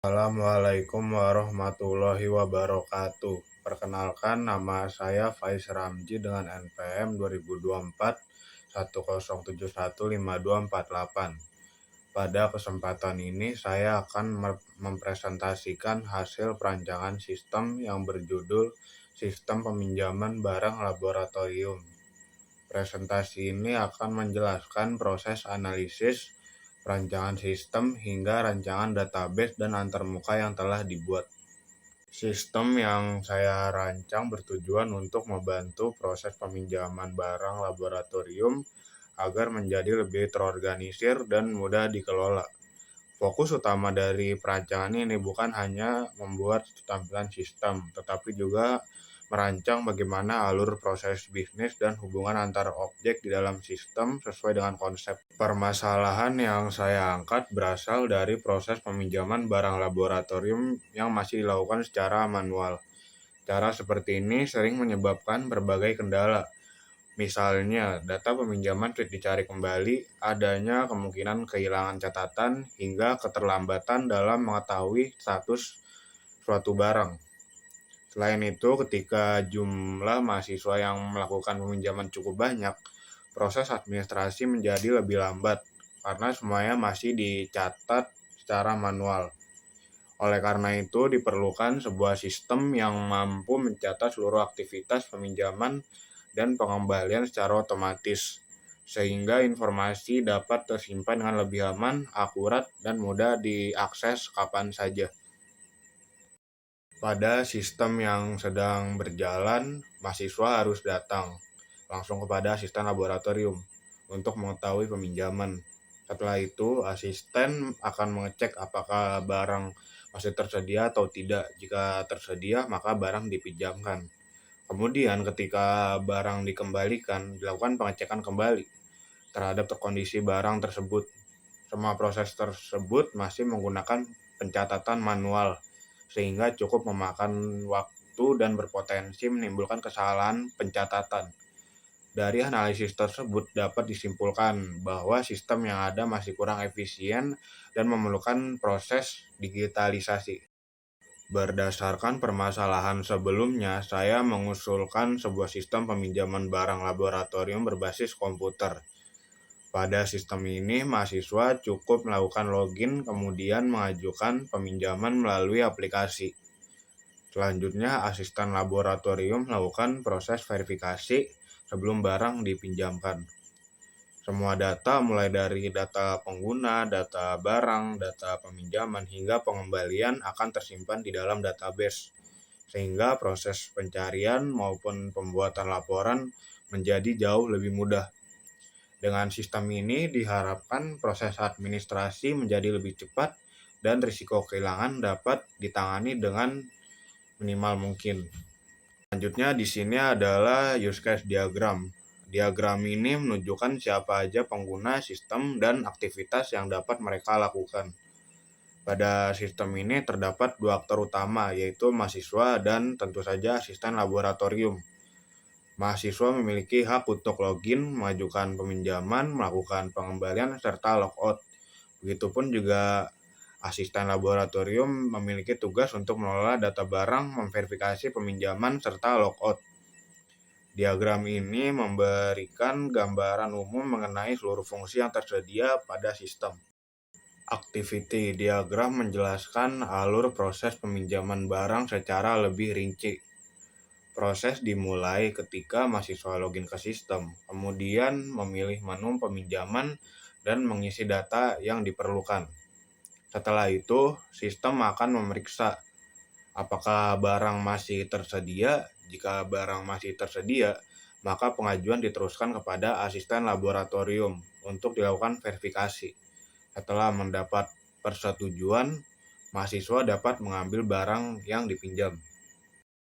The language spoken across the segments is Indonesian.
Assalamualaikum warahmatullahi wabarakatuh. Perkenalkan, nama saya Faiz Ramji dengan NPM 2024 10715248. Pada kesempatan ini saya akan mempresentasikan hasil perancangan sistem yang berjudul Sistem Peminjaman Barang Laboratorium. Presentasi ini akan menjelaskan proses analisis, perancangan sistem, hingga rancangan database dan antarmuka yang telah dibuat. Sistem yang saya rancang bertujuan untuk membantu proses peminjaman barang laboratorium agar menjadi lebih terorganisir dan mudah dikelola. Fokus utama dari perancangan ini bukan hanya membuat tampilan sistem, tetapi juga merancang bagaimana alur proses bisnis dan hubungan antar objek di dalam sistem sesuai dengan konsep. Permasalahan yang saya angkat berasal dari proses peminjaman barang laboratorium yang masih dilakukan secara manual. Cara seperti ini sering menyebabkan berbagai kendala. Misalnya, data peminjaman sulit dicari kembali, adanya kemungkinan kehilangan catatan, hingga keterlambatan dalam mengetahui status suatu barang. Selain itu, ketika jumlah mahasiswa yang melakukan peminjaman cukup banyak, proses administrasi menjadi lebih lambat karena semuanya masih dicatat secara manual. Oleh karena itu, diperlukan sebuah sistem yang mampu mencatat seluruh aktivitas peminjaman dan pengembalian secara otomatis, sehingga informasi dapat tersimpan dengan lebih aman, akurat, dan mudah diakses kapan saja. Pada sistem yang sedang berjalan, mahasiswa harus datang langsung kepada asisten laboratorium untuk mengetahui peminjaman. Setelah itu, asisten akan mengecek apakah barang masih tersedia atau tidak. Jika tersedia, maka barang dipinjamkan. Kemudian, ketika barang dikembalikan, dilakukan pengecekan kembali terhadap kondisi barang tersebut. Semua proses tersebut masih menggunakan pencatatan manual, sehingga cukup memakan waktu dan berpotensi menimbulkan kesalahan pencatatan. Dari analisis tersebut dapat disimpulkan bahwa sistem yang ada masih kurang efisien dan memerlukan proses digitalisasi. Berdasarkan permasalahan sebelumnya, saya mengusulkan sebuah sistem peminjaman barang laboratorium berbasis komputer. Pada sistem ini, mahasiswa cukup melakukan login kemudian mengajukan peminjaman melalui aplikasi. Selanjutnya, asisten laboratorium melakukan proses verifikasi sebelum barang dipinjamkan. Semua data mulai dari data pengguna, data barang, data peminjaman, hingga pengembalian akan tersimpan di dalam database, sehingga proses pencarian maupun pembuatan laporan menjadi jauh lebih mudah. Dengan sistem ini diharapkan proses administrasi menjadi lebih cepat dan risiko kehilangan dapat ditangani dengan minimal mungkin. Selanjutnya di sini adalah use case diagram. Diagram ini menunjukkan siapa aja pengguna sistem dan aktivitas yang dapat mereka lakukan. Pada sistem ini terdapat dua aktor utama, yaitu mahasiswa dan tentu saja asisten laboratorium. Mahasiswa memiliki hak untuk login, mengajukan peminjaman, melakukan pengembalian, serta logout. Begitupun juga asisten laboratorium memiliki tugas untuk mengelola data barang, memverifikasi peminjaman, serta logout. Diagram ini memberikan gambaran umum mengenai seluruh fungsi yang tersedia pada sistem. Activity diagram menjelaskan alur proses peminjaman barang secara lebih rinci. Proses dimulai ketika mahasiswa login ke sistem, kemudian memilih menu peminjaman dan mengisi data yang diperlukan. Setelah itu, sistem akan memeriksa apakah barang masih tersedia. Jika barang masih tersedia, maka pengajuan diteruskan kepada asisten laboratorium untuk dilakukan verifikasi. Setelah mendapat persetujuan, mahasiswa dapat mengambil barang yang dipinjam.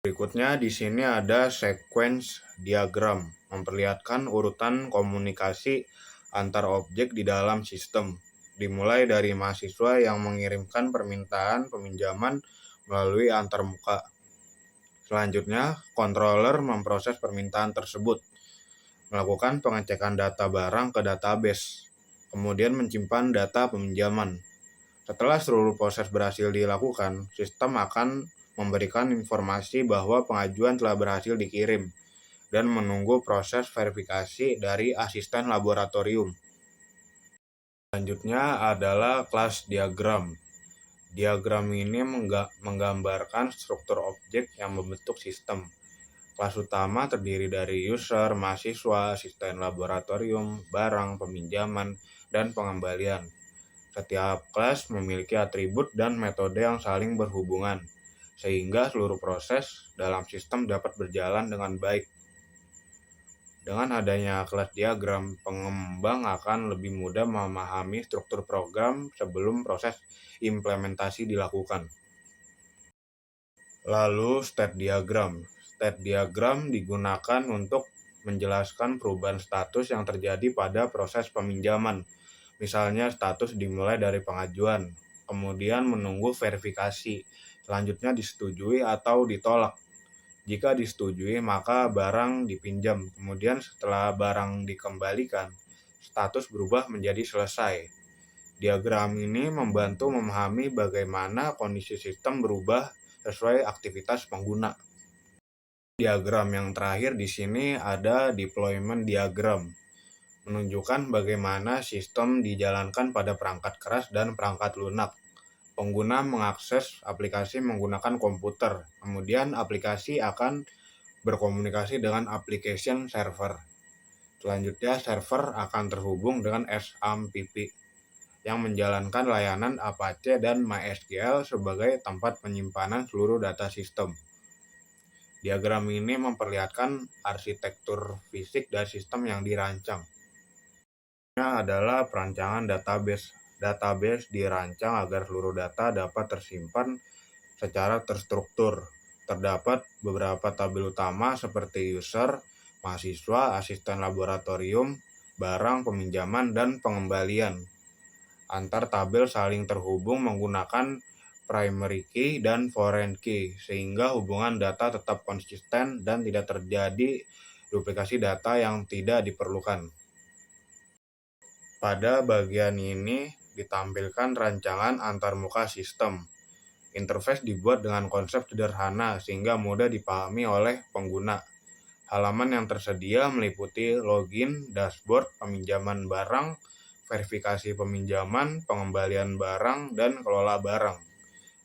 Berikutnya di sini ada sequence diagram, memperlihatkan urutan komunikasi antar objek di dalam sistem, dimulai dari mahasiswa yang mengirimkan permintaan peminjaman melalui antarmuka. Selanjutnya, controller memproses permintaan tersebut, melakukan pengecekan data barang ke database, kemudian menyimpan data peminjaman. Setelah seluruh proses berhasil dilakukan, sistem akan memberikan informasi bahwa pengajuan telah berhasil dikirim dan menunggu proses verifikasi dari asisten laboratorium. Selanjutnya adalah kelas diagram. Diagram ini menggambarkan struktur objek yang membentuk sistem. Kelas utama terdiri dari user, mahasiswa, asisten laboratorium, barang, peminjaman, dan pengembalian. Setiap kelas memiliki atribut dan metode yang saling berhubungan, sehingga seluruh proses dalam sistem dapat berjalan dengan baik. Dengan adanya kelas diagram, pengembang akan lebih mudah memahami struktur program sebelum proses implementasi dilakukan. Lalu state diagram. State diagram digunakan untuk menjelaskan perubahan status yang terjadi pada proses peminjaman. Misalnya status dimulai dari pengajuan, kemudian menunggu verifikasi, selanjutnya disetujui atau ditolak. Jika disetujui, maka barang dipinjam. Kemudian setelah barang dikembalikan, status berubah menjadi selesai. Diagram ini membantu memahami bagaimana kondisi sistem berubah sesuai aktivitas pengguna. Diagram yang terakhir di sini ada deployment diagram, menunjukkan bagaimana sistem dijalankan pada perangkat keras dan perangkat lunak. Pengguna mengakses aplikasi menggunakan komputer, kemudian aplikasi akan berkomunikasi dengan application server. Selanjutnya, server akan terhubung dengan SAMPP yang menjalankan layanan Apache dan MySQL sebagai tempat penyimpanan seluruh data sistem. Diagram ini memperlihatkan arsitektur fisik dari sistem yang dirancang. Ini adalah perancangan database. Database dirancang agar seluruh data dapat tersimpan secara terstruktur. Terdapat beberapa tabel utama seperti user, mahasiswa, asisten laboratorium, barang, peminjaman, dan pengembalian. Antar tabel saling terhubung menggunakan primary key dan foreign key, sehingga hubungan data tetap konsisten dan tidak terjadi duplikasi data yang tidak diperlukan. Pada bagian ini ditampilkan rancangan antarmuka sistem. Interface dibuat dengan konsep sederhana sehingga mudah dipahami oleh pengguna. Halaman yang tersedia meliputi login, dashboard, peminjaman barang, verifikasi peminjaman, pengembalian barang, dan kelola barang.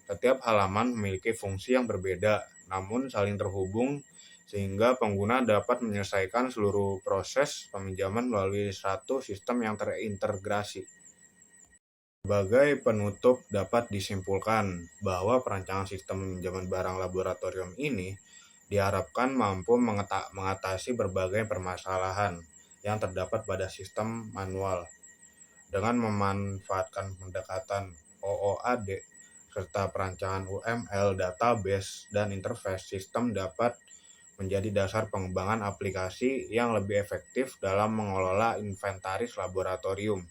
Setiap halaman memiliki fungsi yang berbeda, namun saling terhubung sehingga pengguna dapat menyelesaikan seluruh proses peminjaman melalui satu sistem yang terintegrasi. Sebagai penutup, dapat disimpulkan bahwa perancangan sistem peminjaman barang laboratorium ini diharapkan mampu mengatasi berbagai permasalahan yang terdapat pada sistem manual. Dengan memanfaatkan pendekatan OOAD serta perancangan UML, database, dan interface, sistem dapat menjadi dasar pengembangan aplikasi yang lebih efektif dalam mengelola inventaris laboratorium.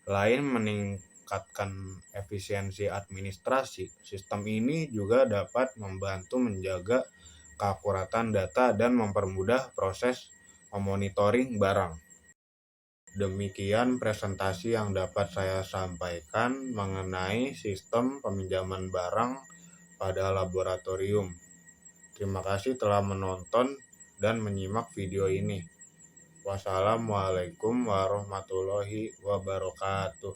Selain meningkatkan efisiensi administrasi, sistem ini juga dapat membantu menjaga keakuratan data dan mempermudah proses memonitoring barang. Demikian presentasi yang dapat saya sampaikan mengenai sistem peminjaman barang pada laboratorium. Terima kasih telah menonton dan menyimak video ini. Wassalamualaikum warahmatullahi wabarakatuh.